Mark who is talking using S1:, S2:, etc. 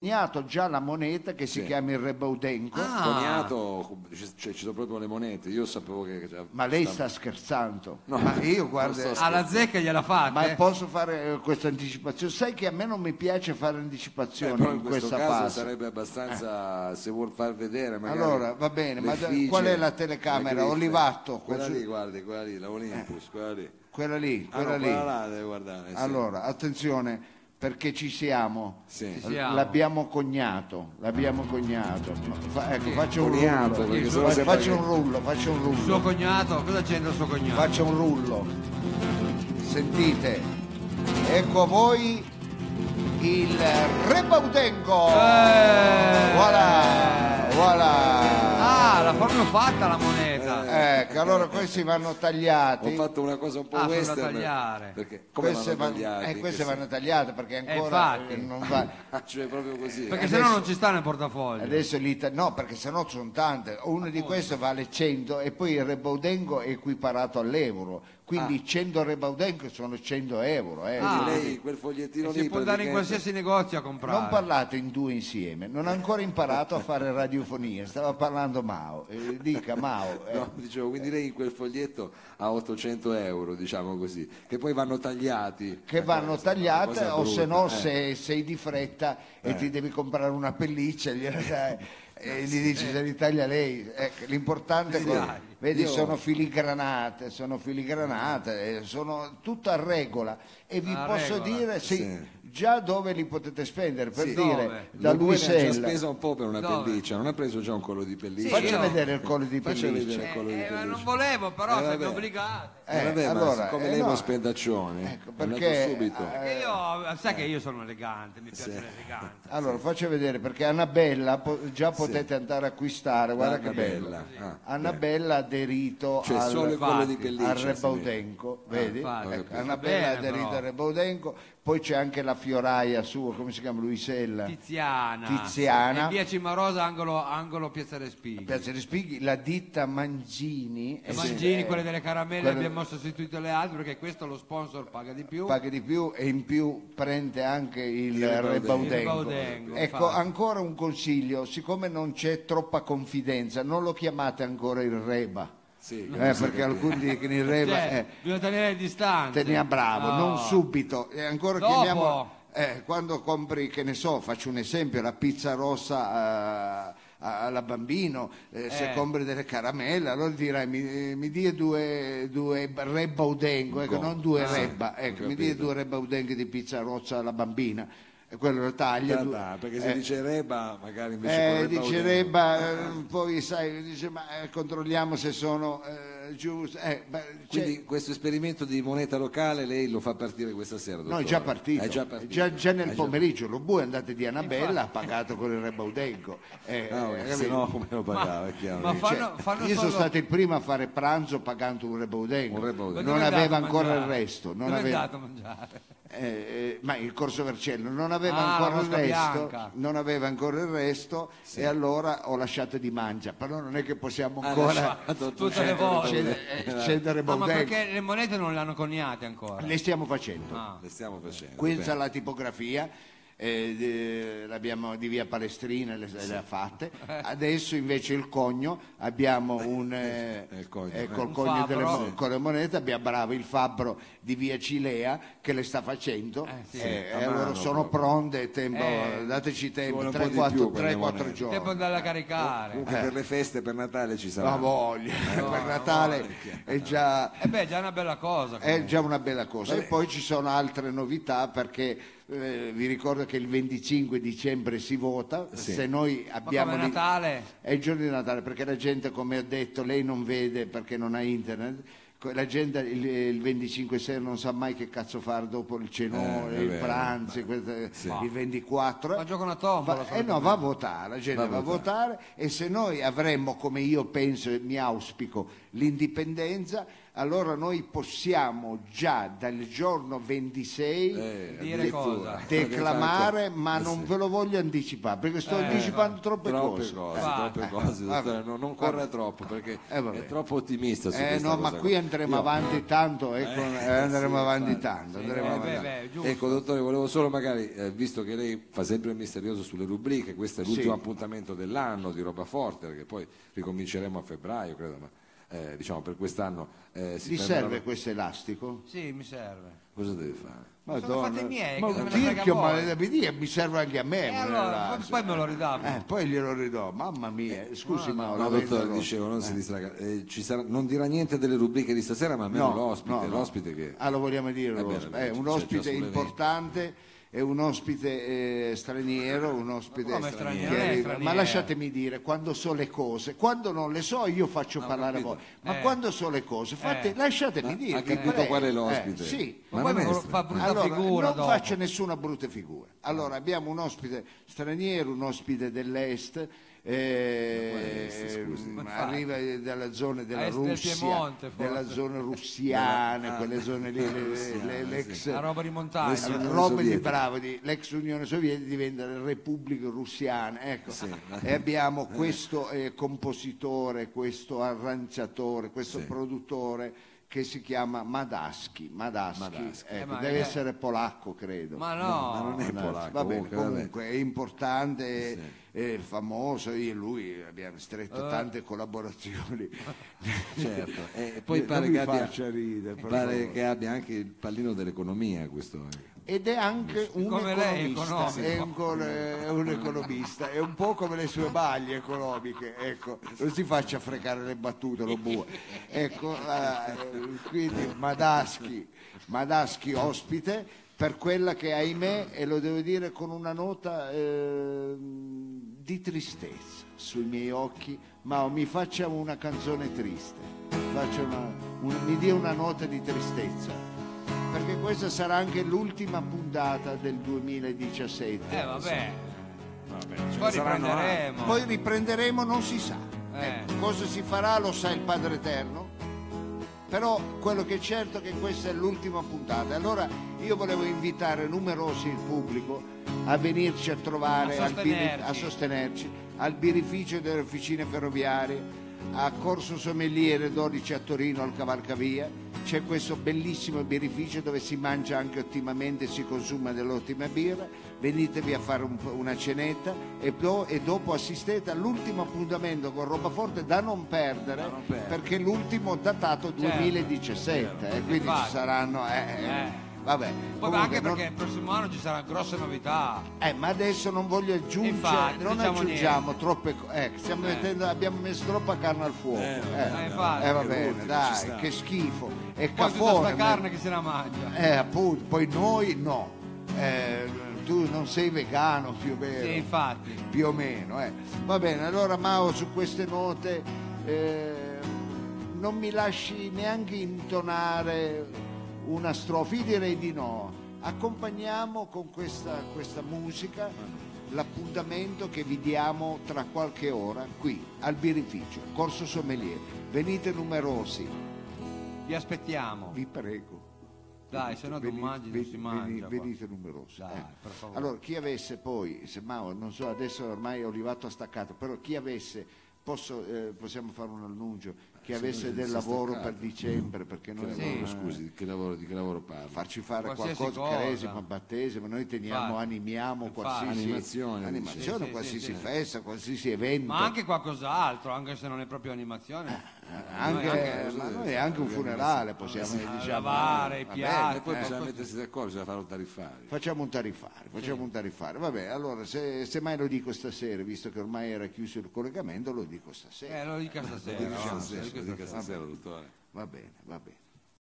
S1: coniato già la moneta che si
S2: Sì.
S1: chiama il Rebaudenco.
S2: Coniato, ci sono proprio le monete. Io sapevo che
S1: Ma lei sta scherzando?
S2: No,
S1: Ma io
S2: non
S1: guarda,
S2: sto
S3: Alla zecca gliela fate?
S1: ma posso fare questa anticipazione? Sai che a me non mi piace fare anticipazioni
S2: però
S1: in
S2: questo
S1: questa
S2: caso
S1: fase.
S2: sarebbe abbastanza, se vuol far vedere magari
S1: Allora, va bene, ma
S2: l'effigie,
S1: qual è la telecamera?
S2: le griffe.
S1: Olivato?
S2: Quella lì, guardi, quella lì, la Olympus, quella lì.
S1: Quella lì,
S2: Ah, no,
S1: quella lì.
S2: quella là deve guardare. Sì.
S1: Allora, attenzione, perché ci siamo.
S2: Sì.
S3: Ci siamo.
S1: L'abbiamo cognato. Ecco, faccio un
S2: Coniato,
S1: rullo.
S2: perché sennò sembra
S1: Faccio
S2: che-
S1: un rullo, faccio un
S3: Il suo
S1: rullo.
S3: cognato, cosa c'entra il suo cognato?
S1: Faccio un rullo. Sentite, ecco a voi il Rebaudenco. Voilà, voilà.
S3: Ah, l'ha proprio fatta la moneta.
S1: Ecco, allora questi vanno tagliati.
S2: Ho fatto una cosa un po'
S3: Ah, sono da
S2: western.
S3: tagliare.
S2: Perché come
S1: Queste
S2: vanno
S1: vanno,
S2: tagliati?
S1: queste vanno tagliate perché ancora
S3: infatti.
S1: non va.
S2: Cioè proprio così.
S3: Perché
S1: adesso-
S3: sennò non ci sta nel portafoglio.
S1: Adesso no, perché sennò sono tante. Uno di questi vale 100 e poi il Rebaudengo è equiparato all'euro. Quindi 100 Rebaudengo sono 100 euro.
S3: Ah.
S2: Lei quel fogliettino
S3: E si
S2: lì
S3: può andare in
S2: praticamente-
S3: qualsiasi negozio a comprare.
S1: Non parlate in due insieme, non ha ancora imparato a fare radiofonia, stava parlando Mao. Dica Mao.
S2: No, dicevo, quindi lei in quel foglietto ha 800 euro, diciamo così, che poi vanno tagliati.
S1: Che vanno
S2: Una
S1: tagliate
S2: cosa
S1: o se no
S2: brutta,
S1: se sei di fretta e ti devi comprare una pelliccia gliela dai, e gli dici se li taglia lei. Ecco, l'importante è che vedi
S2: Io-
S1: sono filigranate, sono tutto a regola e vi
S3: A
S1: posso
S3: regola.
S1: dire
S2: Sì.
S1: già dove li potete spendere per
S2: Sì.
S1: dire
S3: Dove?
S1: da
S2: Lo due ne ha già
S1: Luisella.
S2: speso un po' per una
S3: Dove?
S2: pelliccia, non ha preso già un collo di pelliccia.
S3: Sì,
S1: Faccia
S3: io-
S1: vedere il collo di
S2: Faccia
S1: pelliccia.
S2: vedere il collo di
S3: Ma
S2: pelliccia.
S3: non volevo, però siete
S2: vabbè.
S3: obbligati.
S2: Vabbè,
S1: allora,
S2: ma siccome lei è uno
S1: no.
S2: spendaccione,
S1: Ecco,
S2: è andato
S1: perché,
S2: subito.
S3: Perché io, sai che io sono elegante, mi piace l'eleganza.
S1: Allora, faccio vedere perché Annabella già potete andare a acquistare, guarda che
S2: Annabella.
S1: bello.
S2: Ah,
S1: Annabella ha aderito
S2: Cioè, solo il collo di
S3: infatti,
S2: pelliccia.
S1: al
S2: si
S1: Rebaudenco, vedi?
S3: infatti.
S1: Ecco,
S3: Va
S1: Annabella ha
S3: bene,
S1: aderito
S3: però.
S1: al Rebaudenco, poi c'è anche la fioraia sua, come si chiama? Luisella.
S3: Tiziana. E via Cimarosa, angolo Piazza Respighi.
S1: Piazza Respighi, la ditta Mangini.
S3: E Mangini, quelle delle caramelle,
S1: quelle-
S3: abbiamo sostituito le altre perché questo lo sponsor paga di più.
S1: paga di più e in più prende anche il
S2: Rebaudengo.
S1: Rebaudengo.
S3: Il Rebaudengo,
S1: Ecco,
S3: infatti.
S1: ancora un consiglio, siccome non c'è troppa confidenza, non lo chiamate ancora il Reba.
S2: Sì,
S1: Perché alcuni dicono il Reba
S3: Cioè, bisogna tenere le distanze.
S1: tenia bravo,
S3: No.
S1: non subito. E ancora
S3: Dopo.
S1: chiamiamo quando compri, che ne so, faccio un esempio, la pizza rossa alla bambino, se compri delle caramelle, allora dirai mi dia due Rebaudengo, ecco, non due Reba, ecco, mi dia due Rebaudengo di pizza rossa alla bambina. E quello lo taglia.
S2: perché se dice Reba, magari invece con
S1: Dice Reba, poi sai, dice ma controlliamo se sono giusti.
S2: Quindi questo esperimento di moneta locale lei lo fa partire questa sera,
S1: No,
S2: dottore?
S1: è già partito.
S2: È già partito.
S1: Già nel pomeriggio. Lo bue andate di Annabella ha pagato con il Rebaudengo.
S2: Se no come lo pagava, è chiaro.
S3: Ma fanno
S1: Io sono
S3: solo...
S1: stato il primo a fare pranzo pagando un Rebaudengo.
S2: Un Rebaudengo.
S1: Non
S3: Dove è
S1: aveva
S3: andato a
S1: ancora il
S3: mangiare?
S1: resto. Non
S3: Dove è
S1: aveva...
S3: andato a mangiare?
S1: ma il Corso Vercello non aveva
S3: Ah,
S1: ancora
S3: la
S1: il
S3: mosca
S1: resto,
S3: bianca.
S1: non aveva ancora il resto e allora ho lasciato di mangiare, però non è che possiamo ancora
S3: Tutte le volte.
S1: scendere
S3: No, ma
S1: Baudengo.
S3: perché le monete non le hanno coniate ancora?
S1: Le stiamo facendo.
S3: Ah.
S2: Le stiamo facendo.
S1: Questa
S2: bene.
S1: la tipografia l'abbiamo di via Palestrina, le ha fatte. Adesso invece il cogno abbiamo
S2: il cogno,
S1: ecco, il
S3: Un
S1: cogno
S3: fabbro.
S1: con le monete, abbiamo bravo il fabbro di via Cilea che le sta facendo
S3: sì.
S1: e
S2: A
S1: allora
S2: mano
S1: sono
S2: proprio.
S1: pronte, dateci tempo,
S2: vuole un po' di più per le
S1: 3-4
S2: monete.
S1: giorni.
S3: Tempo andare a caricare.
S2: Comunque per le feste, per Natale ci sarà.
S1: La voglia, per Natale è già...
S3: E beh, è già una bella cosa.
S1: È
S3: comunque.
S1: già una bella cosa. E poi ci sono altre novità perché vi ricordo che il 25 dicembre si vota, se noi abbiamo...
S3: come Natale?
S1: È il giorno di Natale perché la gente, come ho detto, lei non vede perché non ha internet. La gente il 25 sera non sa mai che cazzo fare dopo il cenone,
S2: è
S1: il
S2: vero,
S1: pranzo, il 24.
S3: Ma giocano a tombola.
S1: Va a votare, la gente va a votare e se noi avremmo, come io penso e mi auspico, l'indipendenza, allora noi possiamo già dal giorno 26
S3: dire cosa?
S1: declamare, ma non ve lo voglio anticipare perché sto anticipando troppe cose.
S2: Troppe cose, dottore, non corre troppo perché è troppo ottimista su questa
S1: no,
S2: cosa.
S1: ma qui andremo avanti tanto, andremo avanti tanto.
S2: Ecco, dottore, volevo solo magari, visto che lei fa sempre il misterioso sulle rubriche, questo è l'ultimo appuntamento dell'anno di Roba Forte, perché poi ricominceremo a febbraio, credo, ma diciamo per quest'anno
S1: ti serve questo elastico?
S3: Sì, mi serve.
S2: Cosa deve fare?
S3: Sono fatti miei,
S1: ma mi serve anche a me.
S3: Allora, poi me lo ridà.
S1: Poi glielo ridò, mamma mia, scusi Mauro.
S2: No, dottore, dicevo, non si distraga. Non dirà niente delle rubriche di stasera, ma almeno l'ospite che...
S1: lo vogliamo dire, è un ospite importante. È un ospite straniero, un ospite straniero. Ma lasciatemi dire, quando so le cose, quando non le so io faccio parlare a voi, ma quando so le cose, lasciatemi dire.
S2: Ha capito qual è l'ospite?
S1: Sì.
S3: Ma poi non fa brutta figura.
S1: Non faccio nessuna brutta figura. Allora abbiamo un ospite straniero, un ospite dell'est. Arriva dalla zona della Russia,
S3: Piemonte,
S1: della zona russiana, quelle zone lì, l'ex
S3: la roba di montagna,
S1: roba di bravo, l'ex Unione Sovietica diventa la Repubblica Russiana, ecco. E abbiamo questo compositore, questo arrangiatore, questo produttore che si chiama Madaschi. Ecco, deve essere polacco, credo.
S3: Ma no,
S2: ma non è polacco.
S1: Va bene, comunque è importante, è famoso, io e lui abbiamo stretto tante collaborazioni.
S2: Certo, e poi pare che abbia anche il pallino dell'economia questo.
S1: Ed è anche un economista, è un po' come le sue maglie economiche, ecco, non si faccia fregare le battute, lo bue. Ecco, quindi Madaschi ospite per quella che ahimè, e lo devo dire con una nota di tristezza sui miei occhi, ma mi faccia una canzone triste, mi dia una nota di tristezza. Perché questa sarà anche l'ultima puntata del 2017. Poi riprenderemo, non si sa. Ecco, cosa si farà lo sa il Padre Eterno. Però quello che è certo è che questa è l'ultima puntata. Allora io volevo invitare numerosi il pubblico a venirci a trovare, a sostenerci al birrificio delle officine ferroviarie, a Corso Sommeliere 12 a Torino al Cavalcavia. C'è questo bellissimo birrificio dove si mangia anche ottimamente e si consuma dell'ottima birra. Venitevi a fare una cenetta e dopo assistete all'ultimo appuntamento con Roba Forte da non perdere, perché l'ultimo datato 2017 quindi ci saranno vabbè,
S3: poi anche perché il prossimo anno ci saranno grosse novità.
S1: Ma adesso non voglio aggiungere, non aggiungiamo troppe cose. Abbiamo messo troppa carne al fuoco. Va bene, dai, che schifo. È
S3: poi tutta sta carne che se la mangia.
S1: Appunto, poi noi no. Tu non sei vegano più o meno.
S3: Sì, infatti.
S1: Più o meno, Va bene, allora Mao, su queste note non mi lasci neanche intonare una strofa, io direi di no. Accompagniamo con questa musica l'appuntamento che vi diamo tra qualche ora qui al birrificio Corso Sommeliere. Venite numerosi,
S3: vi aspettiamo,
S1: vi prego.
S3: Dai, se no non si mangia.
S1: Venite numerosi.
S3: Dai, per favore.
S1: Allora, chi avesse poi, se Mao, non so, adesso ormai è arrivato a staccato, però chi avesse, possiamo fare un annuncio, chi avesse del lavoro per dicembre, perché noi
S2: scusi, di che lavoro parla?
S1: Farci fare
S3: qualsiasi
S1: qualcosa, cresima, battesimo, noi teniamo, animiamo qualsiasi animazione, qualsiasi festa, qualsiasi evento.
S3: Ma anche qualcos'altro, anche se non è proprio animazione.
S1: Noi anche un funerale possiamo
S3: lavare i piatti,
S2: e poi bisogna mettersi d'accordo, bisogna fare un tariffario.
S1: Facciamo un tariffario. Vabbè, allora se mai lo dico stasera, visto che ormai era chiuso il collegamento, lo dico stasera.
S3: Lo dica stasera.
S2: Lo dica stasera, dottore.
S1: Va bene.